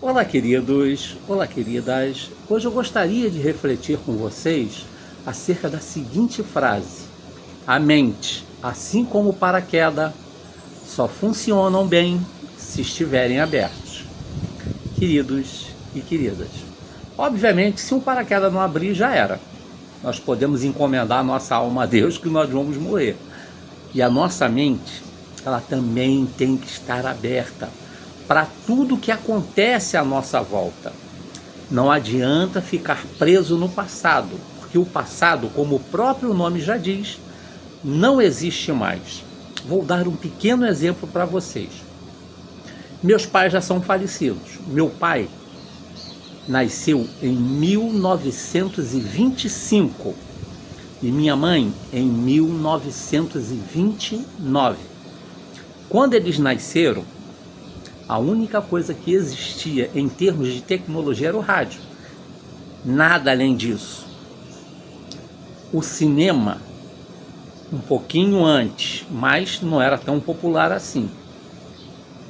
Olá, queridos, olá, queridas. Hoje eu gostaria de refletir com vocês acerca da seguinte frase: a mente, assim como o paraquedas, só funcionam bem se estiverem abertos. Queridos e queridas, obviamente, se um paraquedas não abrir, já era. Nós podemos encomendar a nossa alma a Deus que nós vamos morrer. E a nossa mente, ela também tem que estar aberta para tudo que acontece à nossa volta. Não adianta ficar preso no passado, porque o passado, como o próprio nome já diz, não existe mais. Vou dar um pequeno exemplo para vocês. Meus pais já são falecidos. Meu pai nasceu em 1925 e minha mãe em 1929. Quando eles nasceram, a única coisa que existia em termos de tecnologia era o rádio. Nada além disso. O cinema, um pouquinho antes, mas não era tão popular assim.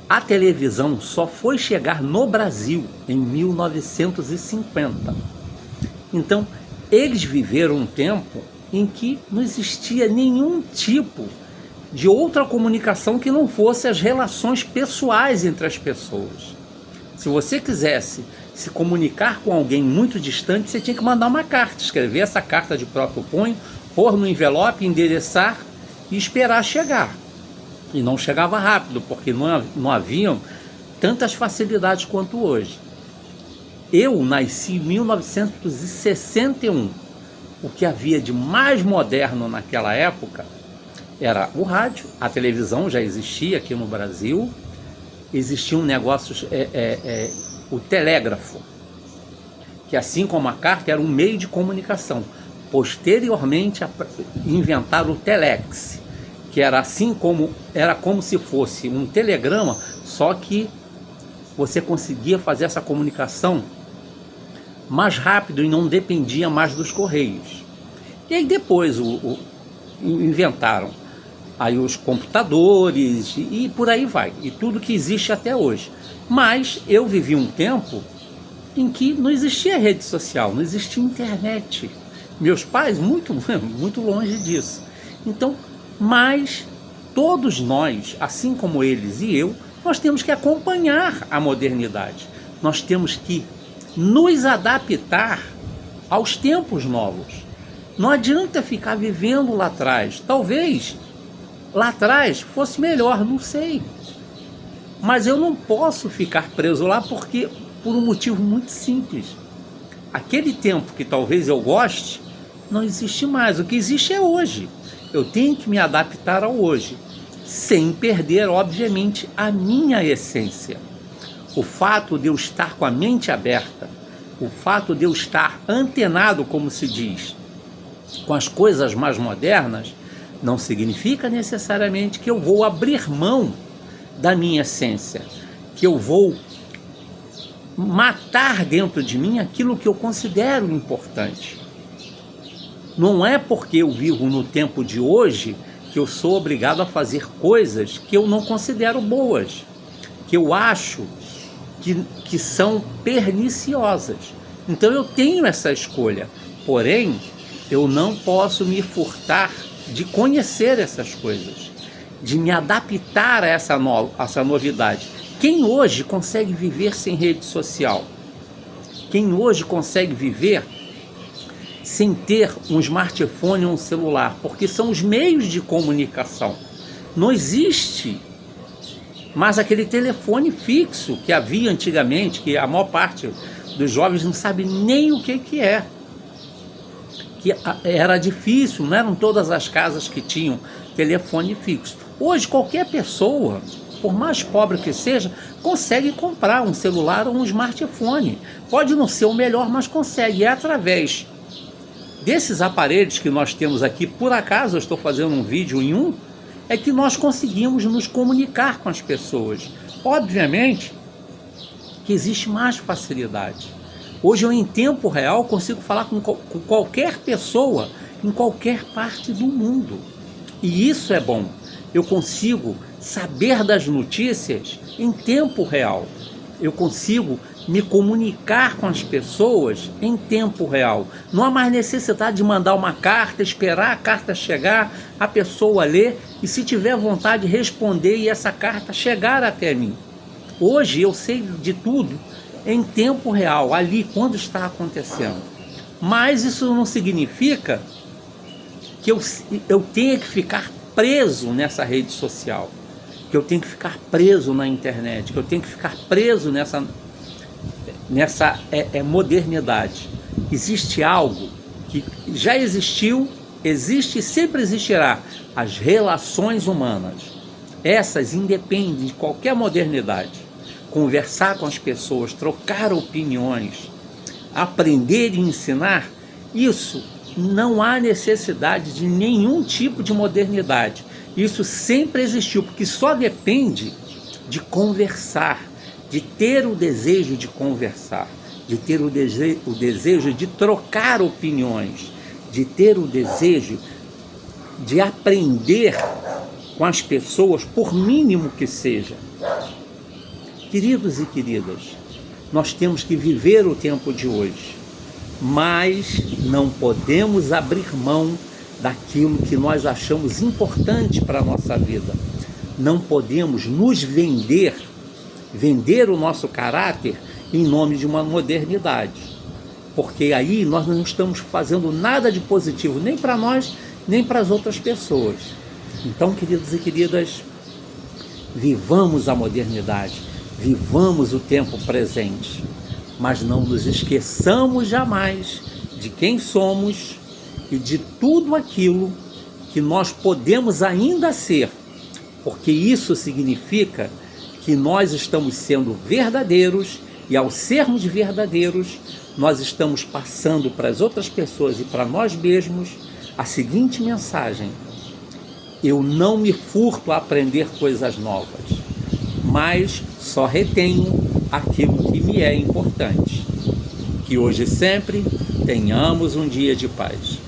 A televisão só foi chegar no Brasil em 1950. Então, eles viveram um tempo em que não existia nenhum tipo de outra comunicação que não fosse as relações pessoais entre as pessoas. Se você quisesse se comunicar com alguém muito distante, você tinha que mandar uma carta, escrever essa carta de próprio punho, pôr no envelope, endereçar e esperar chegar. E não chegava rápido, porque não haviam tantas facilidades quanto hoje. Eu nasci em 1961. O que havia de mais moderno naquela época era o rádio, a televisão já existia aqui no Brasil, existiam negócios, o telégrafo, que assim como a carta era um meio de comunicação. Posteriormente inventaram o telex, que era como se fosse um telegrama, só que você conseguia fazer essa comunicação mais rápido e não dependia mais dos correios. E aí depois inventaram aí os computadores e por aí vai, e tudo que existe até hoje. Mas eu vivi um tempo em que não existia rede social, não existia internet. Meus pais muito longe disso. Então, mas todos nós, assim como eles e eu, nós temos que acompanhar a modernidade. Nós temos que nos adaptar aos tempos novos. Não adianta ficar vivendo lá atrás. Talvez lá atrás fosse melhor, não sei. Mas eu não posso ficar preso lá por um motivo muito simples. Aquele tempo que talvez eu goste, não existe mais. O que existe é hoje. Eu tenho que me adaptar ao hoje, sem perder, obviamente, a minha essência. O fato de eu estar com a mente aberta, o fato de eu estar antenado, como se diz, com as coisas mais modernas, não significa necessariamente que eu vou abrir mão da minha essência, que eu vou matar dentro de mim aquilo que eu considero importante. Não é porque eu vivo no tempo de hoje que eu sou obrigado a fazer coisas que eu não considero boas, que eu acho que são perniciosas. Então eu tenho essa escolha, porém eu não posso me furtar de conhecer essas coisas, de me adaptar a essa novidade. Quem hoje consegue viver sem rede social? Quem hoje consegue viver sem ter um smartphone ou um celular? Porque são os meios de comunicação. Não existe mais aquele telefone fixo que havia antigamente, que a maior parte dos jovens não sabe nem o que é. Que era difícil, não eram todas as casas que tinham telefone fixo. Hoje qualquer pessoa, por mais pobre que seja, consegue comprar um celular ou um smartphone. Pode não ser o melhor, mas consegue. É através desses aparelhos que nós temos aqui, por acaso eu estou fazendo um vídeo em um, é que nós conseguimos nos comunicar com as pessoas. Obviamente que existe mais facilidade. Hoje eu, em tempo real, consigo falar com qualquer pessoa em qualquer parte do mundo. E isso é bom. Eu consigo saber das notícias em tempo real. eu consigo me comunicar com as pessoas em tempo real. Não há mais necessidade de mandar uma carta, esperar a carta chegar, a pessoa ler e, se tiver vontade, responder e essa carta chegar até mim. Hoje eu sei de tudo em tempo real, ali, quando está acontecendo. Mas isso não significa que eu tenha que ficar preso nessa rede social, que eu tenho que ficar preso na internet, que eu tenho que ficar preso nessa modernidade. Existe algo que já existiu, existe e sempre existirá: as relações humanas. Essas independem de qualquer modernidade. Conversar com as pessoas, trocar opiniões, aprender e ensinar, isso não há necessidade de nenhum tipo de modernidade. Isso sempre existiu, porque só depende de conversar, de ter o desejo de conversar, de ter o desejo de trocar opiniões, de ter o desejo de aprender com as pessoas, por mínimo que seja. Queridos e queridas, nós temos que viver o tempo de hoje, mas não podemos abrir mão daquilo que nós achamos importante para a nossa vida. Não podemos nos vender o nosso caráter em nome de uma modernidade, porque aí nós não estamos fazendo nada de positivo, nem para nós, nem para as outras pessoas. Então, queridos e queridas, vivamos a modernidade, vivamos o tempo presente, mas não nos esqueçamos jamais de quem somos e de tudo aquilo que nós podemos ainda ser, porque isso significa que nós estamos sendo verdadeiros, e ao sermos verdadeiros, nós estamos passando para as outras pessoas e para nós mesmos a seguinte mensagem: eu não me furto a aprender coisas novas, mas só retenho aquilo que me é importante. Que hoje e sempre tenhamos um dia de paz.